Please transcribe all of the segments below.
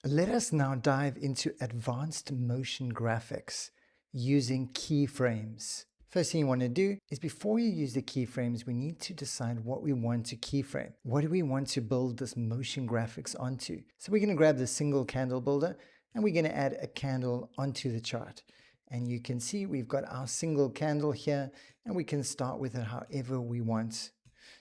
Let us now dive into advanced motion graphics using keyframes. First thing you want to do is before you use the keyframes, we need to decide what we want to keyframe. What do we want to build this motion graphics onto? So we're going to grab the single candle builder and we're going to add a candle onto the chart. And you can see we've got our single candle here and we can start with it however we want.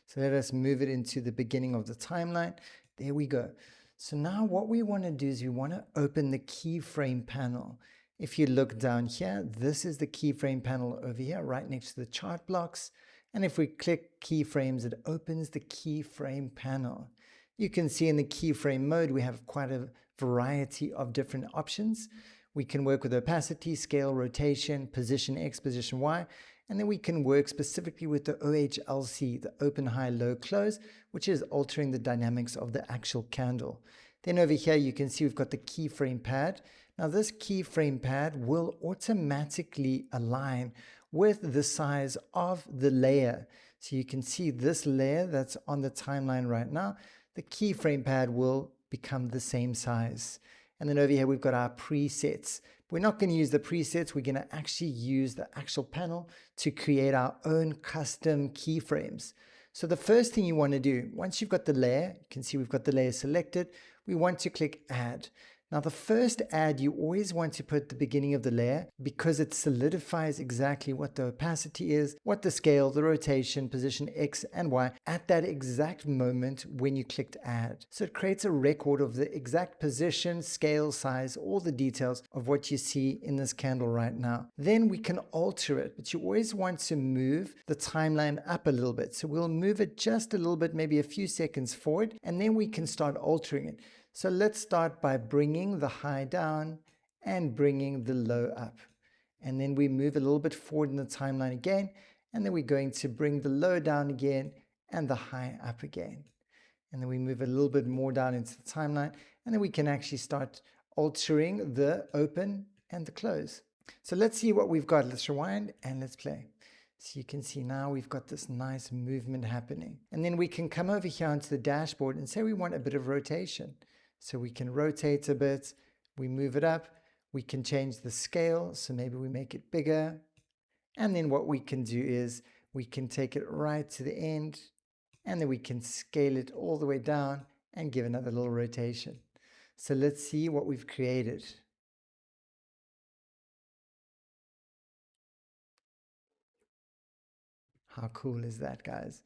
So let us move it into the beginning of the timeline. There we go. So now what we want to do is we want to open the keyframe panel. If you look down here, this is the keyframe panel over here, right next to the chart blocks. And if we click keyframes, it opens the keyframe panel. You can see in the keyframe mode, we have quite a variety of different options. We can work with opacity, scale, rotation, position X, position Y, and then we can work specifically with the OHLC, the open, high, low, close, which is altering the dynamics of the actual candle. Then over here, you can see we've got the keyframe pad. Now this keyframe pad will automatically align with the size of the layer. So you can see this layer that's on the timeline right now, the keyframe pad will become the same size. And then over here, we've got our presets. We're not going to use the presets. We're going to actually use the actual panel to create our own custom keyframes. So the first thing you want to do, once you've got the layer, you can see we've got the layer selected, we want to click add. Now the first add you always want to put at the beginning of the layer because it solidifies exactly what the opacity is, what the scale, the rotation, position X and Y at that exact moment when you clicked add. So it creates a record of the exact position, scale, size, all the details of what you see in this candle right now. Then we can alter it, but you always want to move the timeline up a little bit. So we'll move it just a little bit, maybe a few seconds forward, and then we can start altering it. So let's start by bringing the high down and bringing the low up. And then we move a little bit forward in the timeline again. And then we're going to bring the low down again and the high up again. And then we move a little bit more down into the timeline. And then we can actually start altering the open and the close. So let's see what we've got. Let's rewind and let's play. So you can see now we've got this nice movement happening. And then we can come over here onto the dashboard and say we want a bit of rotation. So we can rotate a bit, we move it up, we can change the scale, so maybe we make it bigger. And then what we can do is we can take it right to the end, and then we can scale it all the way down and give another little rotation. So let's see what we've created. How cool is that, guys?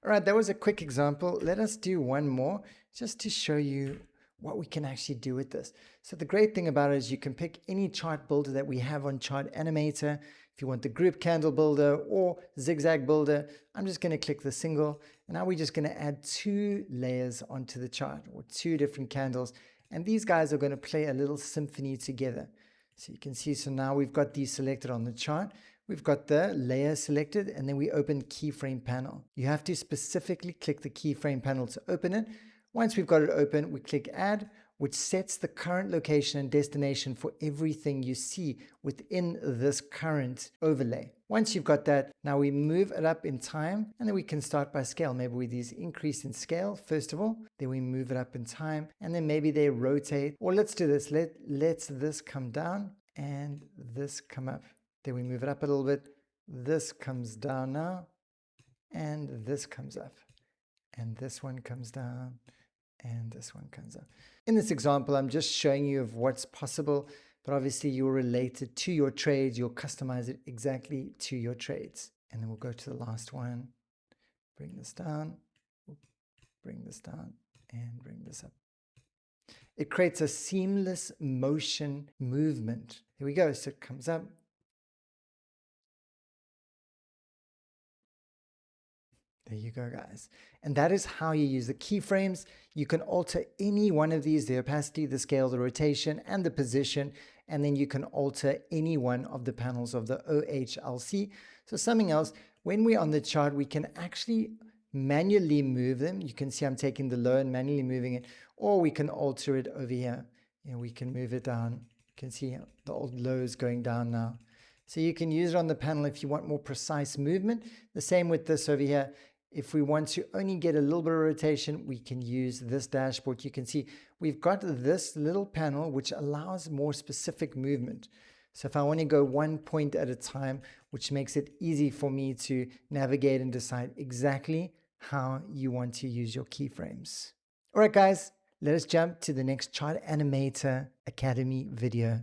All right, that was a quick example. Let us do one more just to show you what we can actually do with this. So the great thing about it is you can pick any chart builder that we have on ChartAnimator. If you want the group candle builder or zigzag builder, I'm just going to click the single. And now we're just going to add 2 layers onto the chart, or 2 different candles. And these guys are going to play a little symphony together. So you can see, so now we've got these selected on the chart. We've got the layer selected, and then we open keyframe panel. You have to specifically click the keyframe panel to open it. Once we've got it open, we click add, which sets the current location and destination for everything you see within this current overlay. Once you've got that, now we move it up in time, and then we can start by scale. Maybe we do increase in scale, first of all, then we move it up in time, and then maybe they rotate. Or let's do this, let's this come down and this come up. Then we move it up a little bit, this comes down now, and this comes up, and this one comes down, and this one comes up. In this example, I'm just showing you of what's possible, but obviously you'll relate it to your trades. You'll customize it exactly to your trades. And then we'll go to the last one, bring this down, bring this down, and bring this up. It creates a seamless motion movement. Here we go. So it comes up. There you go, guys. And that is how you use the keyframes. You can alter any one of these, the opacity, the scale, the rotation, and the position. And then you can alter any one of the panels of the OHLC. So something else, when we're on the chart, we can actually manually move them. You can see I'm taking the low and manually moving it, or we can alter it over here. We can move it down. You can see the old low is going down now. So you can use it on the panel if you want more precise movement. The same with this over here. If we want to only get a little bit of rotation, we can use this dashboard. You can see we've got this little panel which allows more specific movement. So if I want to go one point at a time, which makes it easy for me to navigate and decide exactly how you want to use your keyframes. All right, guys, let us jump to the next ChartAnimator Academy video.